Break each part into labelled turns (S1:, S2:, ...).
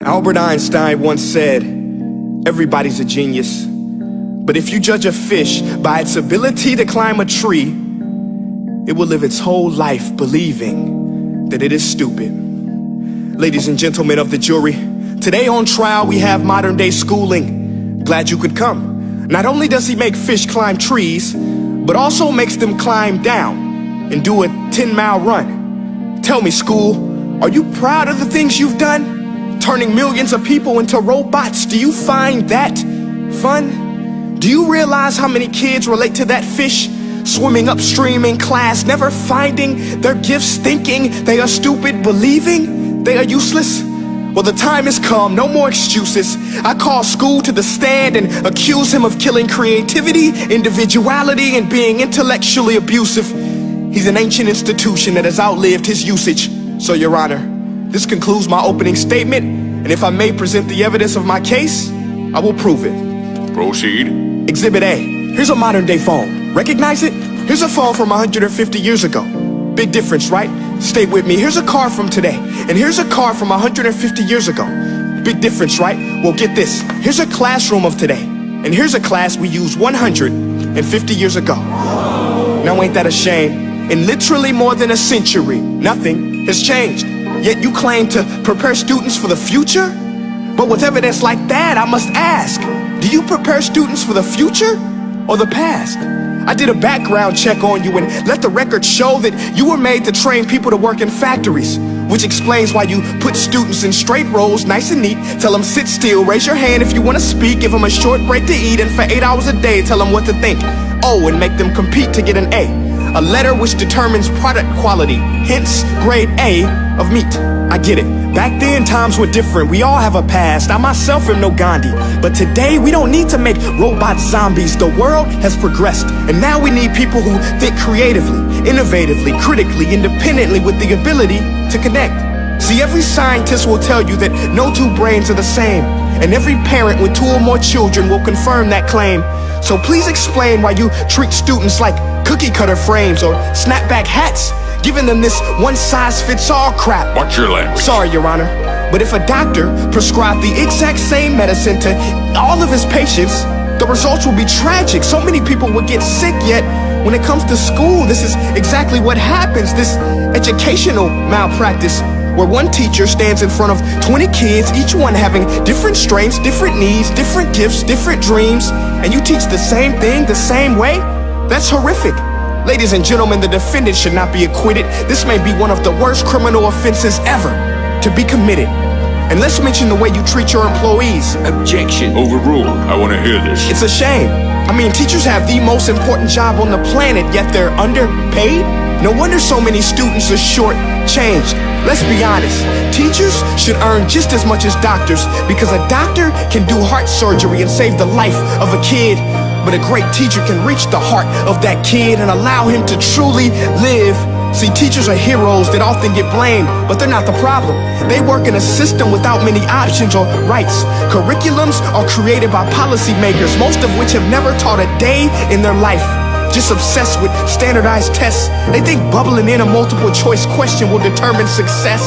S1: Albert Einstein once said, everybody's a genius, but if you judge a fish by its ability to climb a tree, it will live its whole life believing that it is stupid. Ladies and gentlemen of the jury, today on trial we have modern day schooling. Glad you could come. Not only does he make fish climb trees, but also makes them climb down and do a 10-mile run. Tell me, school, are you proud of the things you've done? Turning millions of people into robots, do you find that fun? Do you realize how many kids relate to that fish? Swimming upstream in class, never finding their gifts, thinking they are stupid, believing they are useless? Well, the time has come, no more excuses. I call school to the stand and accuse him of killing creativity, individuality, and being intellectually abusive. He's an ancient institution that has outlived his usage. So, Your Honor, this concludes my opening statement, and if I may present the evidence of my case, I will prove it.
S2: Proceed.
S1: Exhibit A. Here's a modern day phone. Recognize it? Here's a phone from 150 years ago. Big difference, right? Stay with me. Here's a car from today, and here's a car from 150 years ago. Big difference, right? Well, get this. Here's a classroom of today, and here's a class we used 150 years ago. Now ain't that a shame? In literally more than a century, nothing has changed. Yet you claim to prepare students for the future? But with evidence like that, I must ask, do you prepare students for the future or the past? I did a background check on you and let the record show that you were made to train people to work in factories, which explains why you put students in straight rows, nice and neat, tell them sit still, raise your hand if you want to speak, give them a short break to eat, and for 8 hours a day, tell them what to think. Oh, and make them compete to get an A letter which determines product quality, hence grade A of meat. I get it. Back then, times were different. We all have a past. I myself am no Gandhi. But today, we don't need to make robot zombies. The world has progressed. And now we need people who think creatively, innovatively, critically, independently, with the ability to connect. See, every scientist will tell you that no two brains are the same. And every parent with 2 or more children will confirm that claim. So please explain why you treat students like cookie cutter frames or snapback hats, giving them this one-size-fits-all crap.
S2: Watch your language.
S1: Sorry, Your Honor, but if a doctor prescribed the exact same medicine to all of his patients, the results will be tragic. So many people will get sick, yet when it comes to school, this is exactly what happens. This educational malpractice, where one teacher stands in front of 20 kids, each one having different strengths, different needs, different gifts, different dreams, and you teach the same thing the same way? That's horrific. Ladies and gentlemen, the defendant should not be acquitted. This may be one of the worst criminal offenses ever to be committed. And let's mention the way you treat your employees.
S2: Objection. Overruled. I want to hear this.
S1: It's a shame. I mean, teachers have the most important job on the planet, yet they're underpaid? No wonder so many students are short-changed. Let's be honest, teachers should earn just as much as doctors, because a doctor can do heart surgery and save the life of a kid, but a great teacher can reach the heart of that kid and allow him to truly live. See, teachers are heroes that often get blamed, but they're not the problem. They work in a system without many options or rights. Curriculums are created by policymakers, most of which have never taught a day in their life. Just obsessed with standardized tests. They think bubbling in a multiple choice question will determine success.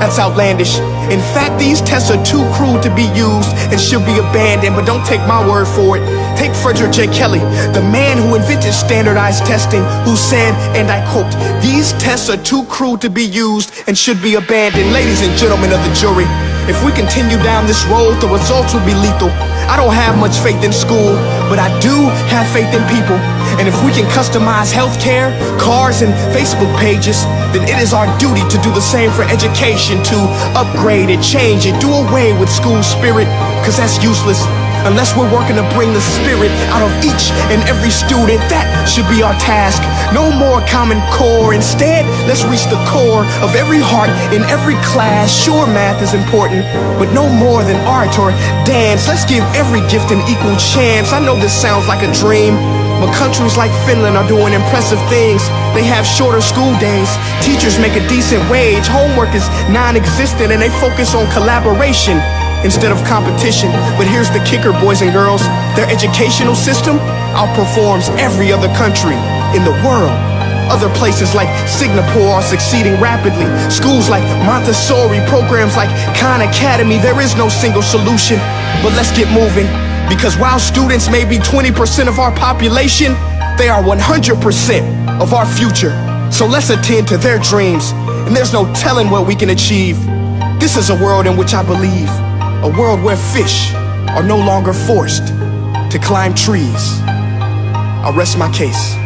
S1: That's outlandish. In fact, these tests are too cruel to be used and should be abandoned, but don't take my word for it. Take Frederick J. Kelly, the man who invented standardized testing, who said, and I quote, "These tests are too cruel to be used and should be abandoned." Ladies and gentlemen of the jury, if we continue down this road, the results will be lethal. I don't have much faith in school, but I do have faith in people. And if we can customize healthcare, cars, and Facebook pages, then it is our duty to do the same for education, to upgrade it, change it, do away with school spirit, because that's useless. Unless we're working to bring the spirit out of each and every student, that should be our task. No more Common Core. Instead, let's reach the core of every heart in every class. Sure, math is important, but no more than art or dance. Let's give every gift an equal chance. I know this sounds like a dream, but countries like Finland are doing impressive things. They have shorter school days, teachers make a decent wage, homework is non-existent, and they focus on collaboration instead of competition. But here's the kicker, boys and girls. Their educational system outperforms every other country in the world. Other places like Singapore are succeeding rapidly. Schools like Montessori, programs like Khan Academy. There is no single solution, but let's get moving. Because while students may be 20% of our population, they are 100% of our future. So let's attend to their dreams, and there's no telling what we can achieve. This is a world in which I believe, a world where fish are no longer forced to climb trees. I'll rest my case.